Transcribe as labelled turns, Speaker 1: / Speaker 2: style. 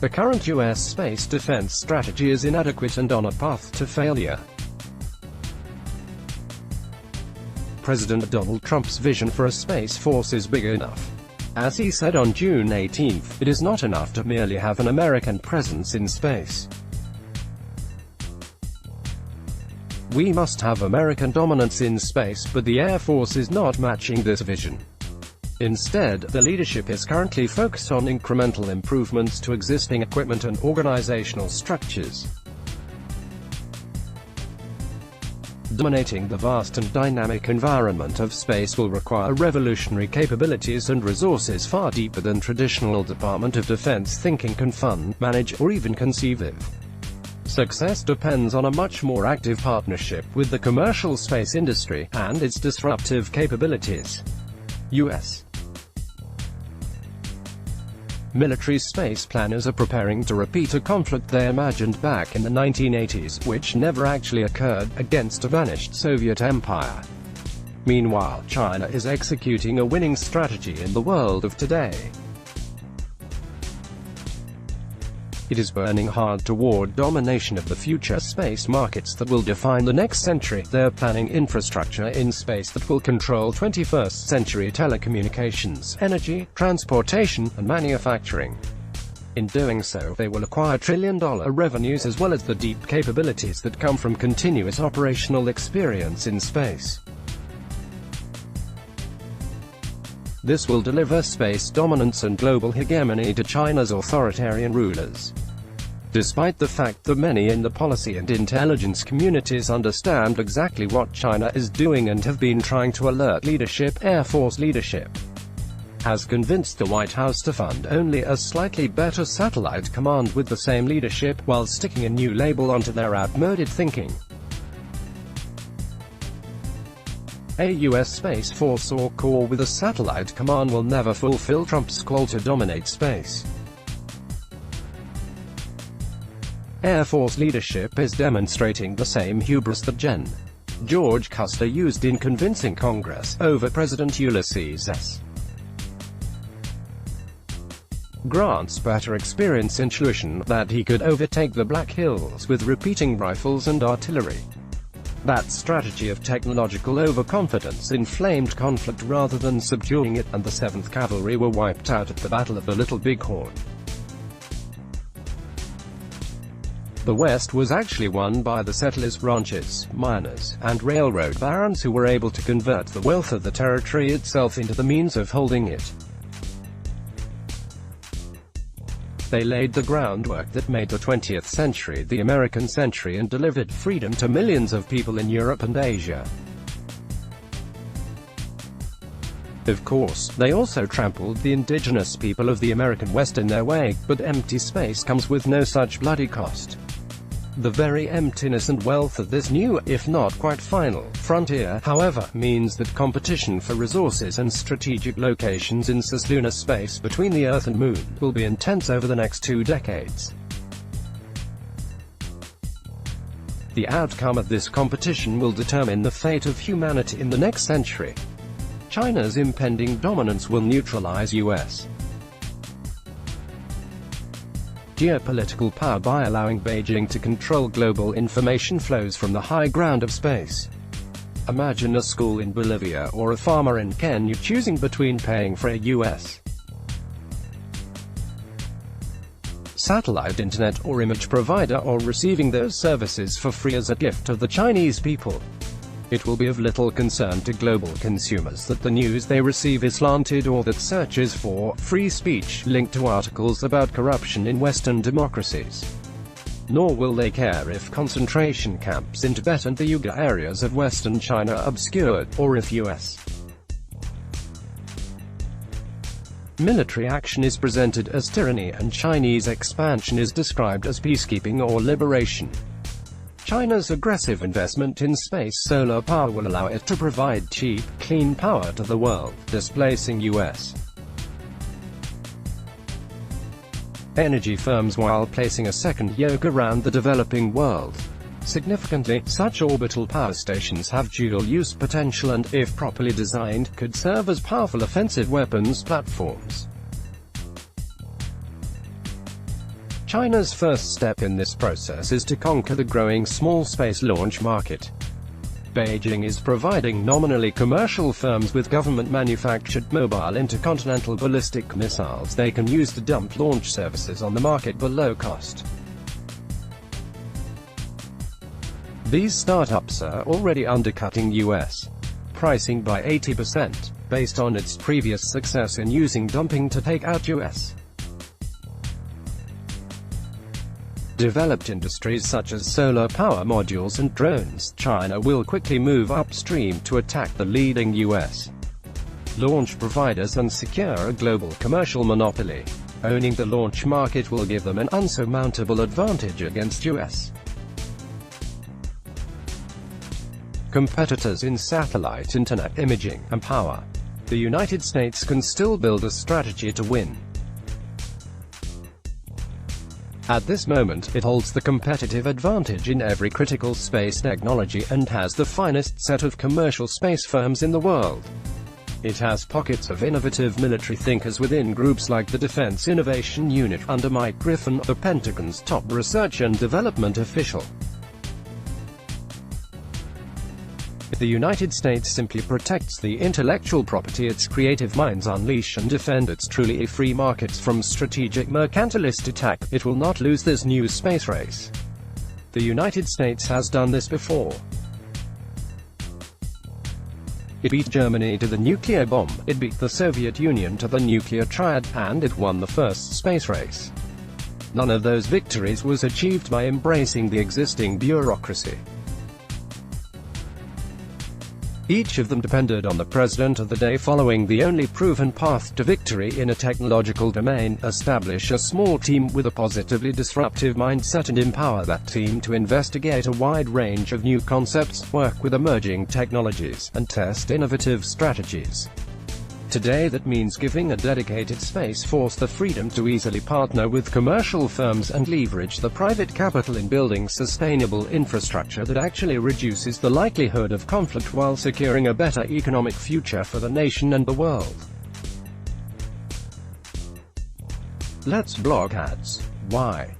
Speaker 1: The current U.S. space defense strategy is inadequate and on a path to failure. President Donald Trump's vision for a space force is big enough. As he said on June 18, it is not enough to merely have an American presence in space. We must have American dominance in space, but the Air Force is not matching this vision. Instead, the leadership is currently focused on incremental improvements to existing equipment and organizational structures. Dominating the vast and dynamic environment of space will require revolutionary capabilities and resources far deeper than traditional Department of Defense thinking can fund, manage, or even conceive of. Success depends on a much more active partnership with the commercial space industry, and its disruptive capabilities. U.S. military space planners are preparing to repeat a conflict they imagined back in the 1980s, which never actually occurred, against a vanished Soviet empire. Meanwhile, China is executing a winning strategy in the world of today. It is burning hard toward domination of the future space markets that will define the next century. They're planning infrastructure in space that will control 21st century telecommunications, energy, transportation, and manufacturing. In doing so, they will acquire trillion-dollar revenues as well as the deep capabilities that come from continuous operational experience in space. This will deliver space dominance and global hegemony to China's authoritarian rulers. Despite the fact that many in the policy and intelligence communities understand exactly what China is doing and have been trying to alert leadership, Air Force leadership has convinced the White House to fund only a slightly better satellite command with the same leadership, while sticking a new label onto their outmoded thinking. A U.S. Space Force or Corps with a satellite command will never fulfill Trump's call to dominate space. Air Force leadership is demonstrating the same hubris that Gen. George Custer used in convincing Congress over President Ulysses S. Grant's better experience intuition that he could overtake the Black Hills with repeating rifles and artillery. That strategy of technological overconfidence inflamed conflict rather than subduing it, and the 7th Cavalry were wiped out at the Battle of the Little Bighorn. The West was actually won by the settlers, ranchers, miners, and railroad barons who were able to convert the wealth of the territory itself into the means of holding it. They laid the groundwork that made the 20th century the American century and delivered freedom to millions of people in Europe and Asia. Of course, they also trampled the indigenous people of the American West in their wake, but empty space comes with no such bloody cost. The very emptiness and wealth of this new, if not quite final, frontier, however, means that competition for resources and strategic locations in cislunar space between the Earth and Moon will be intense over the next 2 decades. The outcome of this competition will determine the fate of humanity in the next century. China's impending dominance will neutralize U.S. geopolitical power by allowing Beijing to control global information flows from the high ground of space. Imagine a school in Bolivia or a farmer in Kenya choosing between paying for a U.S. satellite internet or image provider or receiving those services for free as a gift to the Chinese people. It will be of little concern to global consumers that the news they receive is slanted or that searches for free speech link to articles about corruption in Western democracies. Nor will they care if concentration camps in Tibet and the Uyghur areas of Western China are obscured, or if U.S. military action is presented as tyranny and Chinese expansion is described as peacekeeping or liberation. China's aggressive investment in space solar power will allow it to provide cheap, clean power to the world, displacing U.S. energy firms while placing a second yoke around the developing world. Significantly, such orbital power stations have dual-use potential and, if properly designed, could serve as powerful offensive weapons platforms. China's first step in this process is to conquer the growing small space launch market. Beijing is providing nominally commercial firms with government-manufactured mobile intercontinental ballistic missiles they can use to dump launch services on the market below cost. These startups are already undercutting U.S. pricing by 80%, based on its previous success in using dumping to take out U.S. developed industries such as solar power modules and drones. China will quickly move upstream to attack the leading U.S. launch providers and secure a global commercial monopoly. Owning the launch market will give them an unsurmountable advantage against U.S. competitors in satellite, internet, imaging, and power. The United States can still build a strategy to win. At this moment, it holds the competitive advantage in every critical space technology and has the finest set of commercial space firms in the world. It has pockets of innovative military thinkers within groups like the Defense Innovation Unit under Mike Griffin, the Pentagon's top research and development official. The United States simply protects the intellectual property its creative minds unleash and defend its truly free markets from strategic mercantilist attack. It will not lose this new space race. The United States has done this before. It beat Germany to the nuclear bomb, it beat the Soviet Union to the nuclear triad, and it won the first space race. None of those victories was achieved by embracing the existing bureaucracy. Each of them depended on the president of the day following the only proven path to victory in a technological domain, establish a small team with a positively disruptive mindset and empower that team to investigate a wide range of new concepts, work with emerging technologies, and test innovative strategies. Today that means giving a dedicated space force the freedom to easily partner with commercial firms and leverage the private capital in building sustainable infrastructure that actually reduces the likelihood of conflict while securing a better economic future for the nation and the world. Let's block ads. Why?